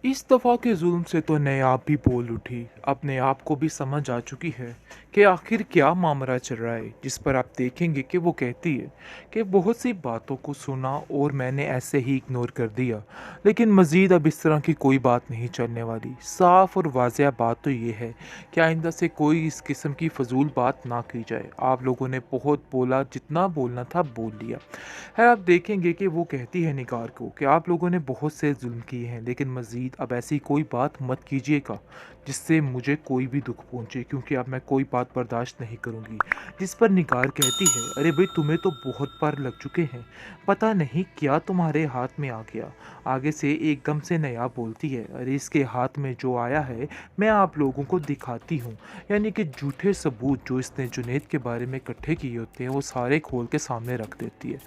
इस दफ़ा के जुल्म से तो नयाब भी बोल उठी। अपने आप को भी समझ आ चुकी है कि आखिर क्या मामला चल रहा है, जिस पर आप देखेंगे कि वो कहती है कि बहुत सी बातों को सुना और मैंने ऐसे ही इग्नोर कर दिया, लेकिन मज़ीद अब इस तरह की कोई बात नहीं चलने वाली। साफ़ और वाज़ेह बात तो ये है कि आइंदा से कोई इस किस्म की फ़जूल बात ना की जाए। आप लोगों ने बहुत बोला, जितना बोलना था बोल लिया है। आप देखेंगे कि वो कहती है निगार को कि आप लोगों ने बहुत से जुल्म किए हैं, लेकिन मज़ीद अब ऐसी कोई बात मत कीजिएगा जिससे मुझे कोई भी दुख पहुंचे, क्योंकि अब मैं कोई बात बर्दाश्त नहीं करूंगी। जिस पर निगार कहती है, अरे भाई तुम्हें तो बहुत बार लग चुके हैं, पता नहीं क्या तुम्हारे हाथ में आ गया। आगे से एकदम से नया बोलती है, अरे इसके हाथ में जो आया है मैं आप लोगों को दिखाती हूँ। यानी कि झूठे सबूत जो इसने जुनैद के बारे में इकट्ठे किए होते हैं वो सारे खोल के सामने रख देती है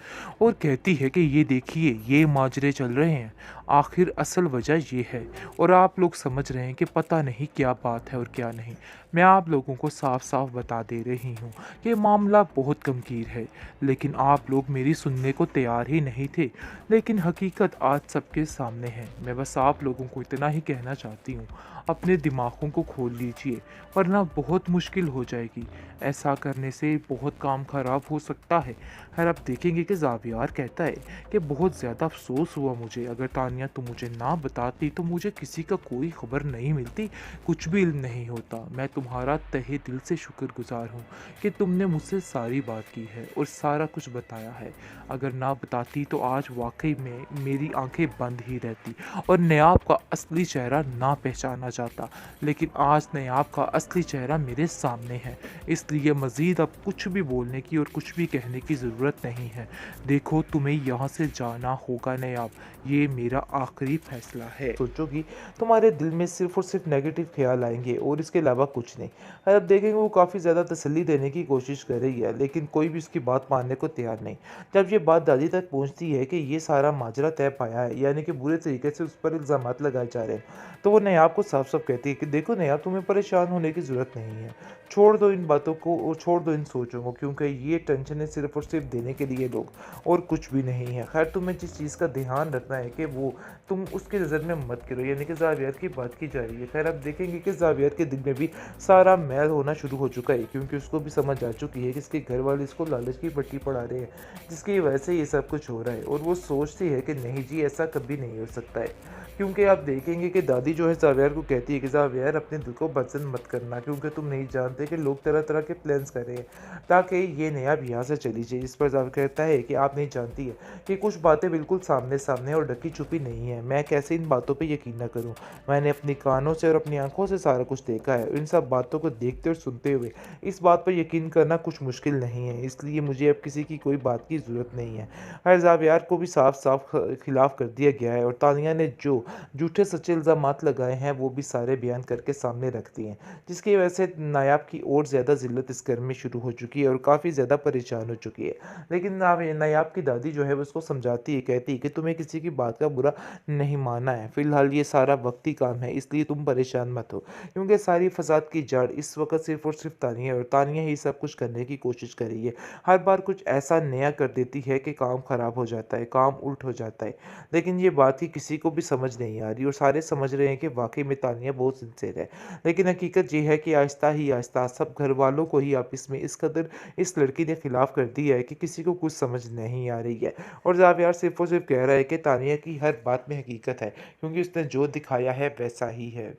और कहती है कि ये देखिए ये माजरे चल रहे हैं, आखिर असल वजह ये है और आप लोग समझ रहे हैं कि पता नहीं क्या बात है और क्या नहीं। मैं आप लोगों को साफ साफ बता दे रही हूँ कि मामला बहुत गंभीर है, लेकिन आप लोग मेरी सुनने को तैयार ही नहीं थे। लेकिन हकीकत आज सबके सामने है। मैं बस आप लोगों को इतना ही कहना चाहती हूँ, अपने दिमागों को खोल लीजिए, वरना बहुत मुश्किल हो जाएगी। ऐसा करने से बहुत काम ख़राब हो सकता है। खैर आप देखेंगे कि ज़ावियार कहता है कि बहुत ज़्यादा अफसोस हुआ मुझे, अगर तानिया तुम मुझे ना बताती तो मुझे किसी का कोई ख़बर नहीं मिलती, कुछ भी इल्म नहीं होता। मैं तुम्हारा तहे दिल से शुक्रगुजार हूँ कि तुमने मुझसे सारी बात की है और सारा कुछ बताया है। अगर ना बताती तो आज वाकई में मेरी आंखें बंद ही रहती और नयाब का असली चेहरा ना पहचाना जाता। लेकिन आज नयाब का असली चेहरा मेरे सामने है, इसलिए मज़ीद अब कुछ भी बोलने की और कुछ भी कहने की ज़रूरत नहीं है। देखो तुम्हें यहाँ से जाना होगा नयाब, ये मेरा आखिरी फैसला है। सोचोगी तुम्हारे दिल में सिर्फ और सिर्फ नेगेटिव ख्याल आएंगे और इसके अलावा कुछ नहीं। अब देखेंगे वो काफ़ी ज़्यादा तसल्ली देने की कोशिश कर रही है, लेकिन कोई भी उसकी बात मानने को तैयार नहीं। जब ये बात दादी तक पहुँचती है कि ये सारा माजरा तय पाया है, यानी कि बुरे तरीके से उस पर इल्ज़ामात लगाए जा रहे हैं, तो वो नयाब को साफ साफ कहती है कि देखो नयाब, तुम्हें परेशान होने की ज़रूरत नहीं है। छोड़ दो इन बातों को और छोड़ दो इन सोचों को, क्योंकि ये टेंशन है सिर्फ और सिर्फ देने के लिए लोग, और कुछ भी नहीं है। खैर तुम्हें जिस चीज़ का ध्यान रखना है कि वो तुम उसकी नज़र में मत करो, यानी कि ज़ावियत की बात की जा रही है। खैर आप देखेंगे कि ज़ावियत के दिल में भी सारा मैल होना शुरू हो चुका है, क्योंकि उसको भी समझ आ चुकी है कि इसके घर वाले इसको लालच की पट्टी पढ़ा रहे हैं, जिसकी वजह से ये सब कुछ हो रहा है। और वो सोचती है कि नहीं जी, ऐसा कभी नहीं हो सकता है। क्योंकि आप देखेंगे कि दादी जो है ज़ावियर को कहती है कि ज़ावियर, अपने दिल को पसंद मत करना, क्योंकि तुम नहीं जानते कि लोग तरह तरह के प्लान्स कर रहे हैं ताकि ये नयाब यहाँ से चली जाए। इस पर ज़ावियर कहता है कि आप नहीं जानती है कि कुछ बातें बिल्कुल सामने सामने और ढकी छुपी नहीं है। मैं कैसे इन बातों पर यकीन न करूँ? मैंने अपनी कानों से और अपनी आंखों से सारा कुछ देखा है। इन सब बातों को देखते और सुनते हुए इस बात पर यकीन करना कुछ मुश्किल नहीं है, इसलिए मुझे अब किसी की कोई बात की ज़रूरत नहीं है। हर ज़ावियार को भी साफ साफ खिलाफ कर दिया गया है, और तानिया ने जो झूठे सच्चे इल्ज़ामात लगाए हैं वो भी सारे बयान करके सामने रख दिए हैं, जिसकी वजह से नायाब की और ज़्यादा ज़िल्लत इस घर में शुरू हो चुकी है और काफ़ी ज़्यादा परेशान हो चुकी है। लेकिन नायाब की दादी जो है वो उसको समझाती है, कहती है कि तुम्हें किसी की बात का बुरा नहीं मानना है, फ़िलहाल ये सारा वक्ती काम है, इसलिए तुम परेशान मत हो, क्योंकि सारी फसाद की जड़ इस वक्त सिर्फ और सिर्फ तानिया है, और तानिया ही सब कुछ करने की कोशिश कर रही है। हर बार कुछ ऐसा नया कर देती है कि काम ख़राब हो जाता है, काम उल्ट हो जाता है। लेकिन ये बात ही किसी को भी समझ नहीं आ रही, और सारे समझ रहे हैं कि वाकई में तानिया बहुत सिंसियर है। लेकिन हकीकत ये है कि आहिस्ता ही आहिस्ता सब घर वालों को ही आपस में इस कदर इस लड़की ने खिलाफ कर दिया है कि किसी को कुछ समझ नहीं आ रही है। और जावियार सिर्फ और सिर्फ कह रहा है कि तानिया की हर बात में हकीकत है, क्योंकि उसने जो दिखाया है वैसा ही है।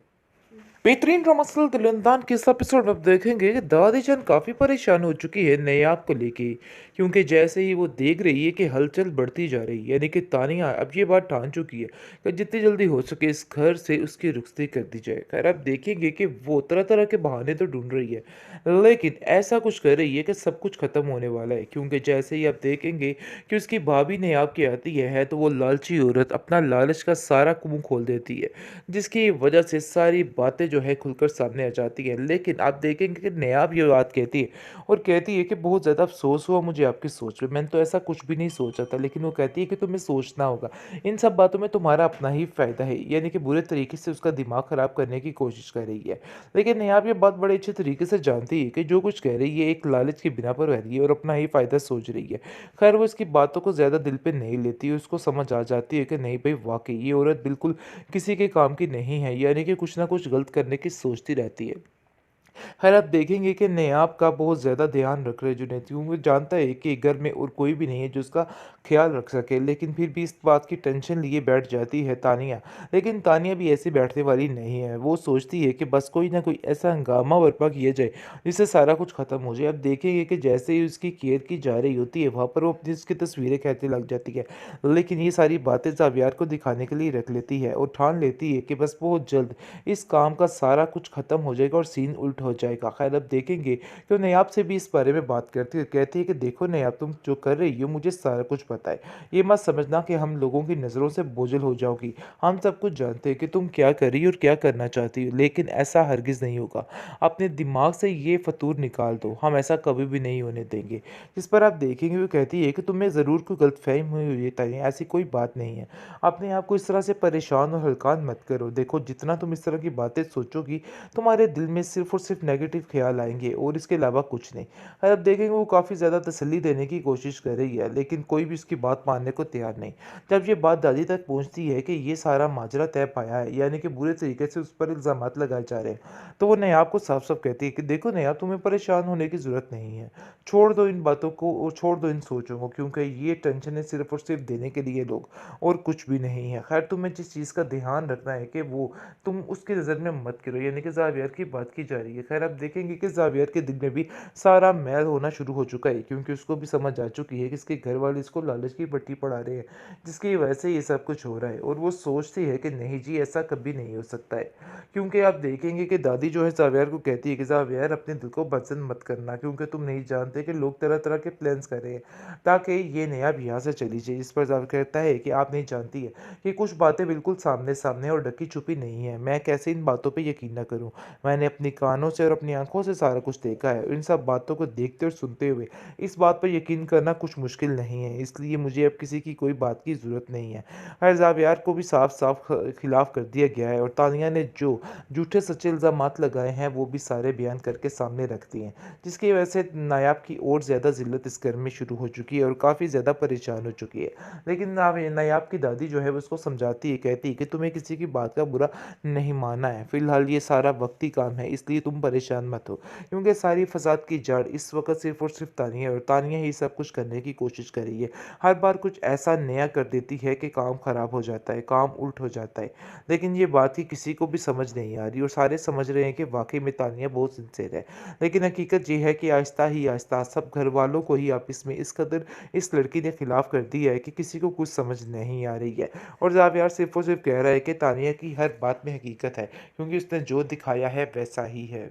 बेहतरीन ड्रामा दिलंदान के इस एपिसोड में आप देखेंगे कि दादी जान काफ़ी परेशान हो चुकी है नयाब को लेके, क्योंकि जैसे ही वो देख रही है कि हलचल बढ़ती जा रही है, यानी कि तानिया अब ये बात ठान चुकी है कि जितनी जल्दी हो सके इस घर से उसकी रुखसती कर दी जाए। खैर आप देखेंगे कि वो तरह तरह के बहाने तो ढूंढ रही है, लेकिन ऐसा कुछ कर रही है कि सब कुछ ख़त्म होने वाला है, क्योंकि जैसे ही आप देखेंगे कि उसकी भाभी नयाब की आती है तो वो लालची औरत अपना लालच का सारा मुंह खोल देती है, जिसकी वजह से सारी बातें जो जो है खुलकर सामने आ जाती है। लेकिन आप देखेंगे कि नायाब ये बात कहती है और कहती है कि बहुत ज़्यादा अफ़सोस हुआ मुझे आपकी सोच पे, मैंने तो ऐसा कुछ भी नहीं सोचा था। लेकिन वो कहती है कि तुम्हें सोचना होगा। इन सब बातों में तुम्हारा अपना ही फ़ायदा है, यानी कि बुरे तरीके से उसका दिमाग ख़राब करने की कोशिश कर रही है। लेकिन नायाब ये बात बड़े अच्छे तरीके से जानती है कि जो कुछ कह रही है एक लालच की बिना पर कह रही है और अपना ही फ़ायदा सोच रही है। खैर वो इसकी बातों को ज़्यादा दिल पे नहीं लेती, उसको समझ आ जाती है कि नहीं भई वाक़ई ये औरत बिल्कुल किसी के काम की नहीं है, यानी कि कुछ न कुछ गलत करने की सोचती रहती है। खैर आप देखेंगे कि नेहाब का बहुत ज़्यादा ध्यान रख रहे हैं जुनैद, क्योंकि वो जानता है कि घर में और कोई भी नहीं है जो उसका ख्याल रख सके। लेकिन फिर भी इस बात की टेंशन लिए बैठ जाती है तानिया। लेकिन तानिया भी ऐसे बैठने वाली नहीं है, वो सोचती है कि बस कोई ना कोई ऐसा हंगामा बर्पा किया जाए जिससे सारा कुछ ख़त्म हो जाए। अब देखेंगे कि जैसे ही उसकी केयर की जा रही होती है वहाँ पर वो अपनी उसकी तस्वीरें खींचने लग जाती है। लेकिन ये सारी बातें ज़ावियार को दिखाने के लिए रख लेती है और ठान लेती है कि बस बहुत जल्द इस काम का सारा कुछ ख़त्म हो जाएगा और सीन उल्ट हो जाएगा। ख़ैर अब देखेंगे कि वो नयाब से भी इस बारे में बात करती है, कहती है कि देखो नयाब तुम जो कर रही हो मुझे सारा कुछ पता है। ये मत समझना कि हम लोगों की नज़रों से बोझिल हो जाओगी। हम सब कुछ जानते हैं कि तुम क्या कर रही हो और क्या करना चाहती हो, लेकिन ऐसा हरगिज़ नहीं होगा। अपने दिमाग से ये फ़तूर निकाल दो, हम ऐसा कभी भी नहीं होने देंगे। जिस पर आप देखेंगे वो कहती है कि तुम्हें ज़रूर कोई गलतफ़हमी हुई है तानिया, ऐसी कोई बात नहीं है। अपने आप को इस तरह से परेशान और हल्कान मत करो। देखो जितना तुम इस तरह की बातें सोचोगी तुम्हारे दिल में सिर्फ़ और सिर्फ़ नेगेटिव ख़्याल आएँगे और इसके अलावा कुछ नहीं। और अब देखेंगे वो काफ़ी ज़्यादा तसल्ली देने की कोशिश कर रही है, लेकिन कोई भी उसकी बात मानने को तैयार नहीं। जब ये बात दादी तक पहुँचती है कि ये सारा माजरा तय पाया है, यानी कि बुरे तरीके से उस पर इल्ज़ामात लगाए जा रहे हैं, तो वो नायाब को साफ-साफ कहती है कि देखो नायाब तुम्हें परेशान होने की ज़रूरत नहीं है। छोड़ दो इन बातों को और छोड़ दो इन सोचों को, क्योंकि ये टेंशन है सिर्फ़ और सिर्फ़ देने के लिए लोग, और कुछ भी नहीं है। ख़ैर तुम्हें जिस चीज़ का ध्यान रखना है कि वो तुम उसकी नज़र में मत गिरो, यानी कि ज़ावियर की बात की जा रही है। ख़ैर आप देखेंगे कि ज़ावियर के दिल में भी सारा मैल होना शुरू हो चुका है, क्योंकि उसको भी समझ आ चुकी है कि इसके घर वाले इसको लालच की पट्टी पढ़ा रहे हैं, जिसकी वजह से ये सब कुछ हो रहा है। और वो सोचती है कि नहीं जी ऐसा कभी नहीं हो सकता है, क्योंकि आप देखेंगे कि दादी जो है ज़ावियर को कहती है कि ज़ावियर अपने दिल को पसंद मत करना, क्योंकि तुम नहीं जानते कि लोग तरह-तरह के प्लान्स कर रहे हैं ताकि ये नेहाब यहाँ से चली जाए। इस पर ज़ावियर कहता है कि आप नहीं जानती है कि कुछ बातें बिल्कुल सामने-सामने और ढकी-छुपी नहीं है। मैं कैसे इन बातों पे यकीन ना करूँ? मैंने अपनी कानों से और अपनी आँखों से सारा कुछ देखा है। इन सब बातों को देखते और सुनते हुए इस बात पर यकीन करना कुछ मुश्किल नहीं है। इसलिए मुझे अब किसी की कोई बात की ज़रूरत नहीं है। खैर ज़ावियार को भी साफ-साफ खिलाफ़ कर दिया गया है और तानिया ने जो झूठे सच्चे इल्ज़ामात लगाए हैं, वो भी सारे बयान करके सामने रख दिए हैं। जिसकी वजह से नायाब की और ज़्यादा ज़िल्लत इस घर में शुरू हो चुकी है और काफ़ी ज़्यादा परेशान हो चुकी है। लेकिन नायाब की दादी जो है वो उसको समझाती है, कहती है कि तुम्हें किसी की बात का बुरा नहीं मानना है। फ़िलहाल ये सारा वक़्ती काम है, इसलिए तुम परेशान मत हो। क्योंकि सारी फ़साद की जड़ इस वक़्त सिर्फ़ और सिर्फ़ तानिया है और तानिया ही सब कुछ करने की कोशिश कर रही है। हर बार कुछ ऐसा नया कर देती है कि काम ख़राब हो जाता है, काम उल्ट हो जाता है। लेकिन ये बात ही किसी को भी समझ नहीं आ रही और सारे समझ रहे हैं कि वाक़ई में तानिया बहुत सिंसियर है। लेकिन हकीकत ये है कि आहिस्ता ही आहिस्ता सब घरवालों को ही आपस में इस कदर इस लड़की ने खिलाफ़ कर दिया है कि किसी को कुछ समझ नहीं आ रही है। और ज़ावियार सिर्फ़ और सिर्फ़ कह रहा है कि तानिया की हर बात में हकीकत है, क्योंकि उसने जो दिखाया है वैसा ही है।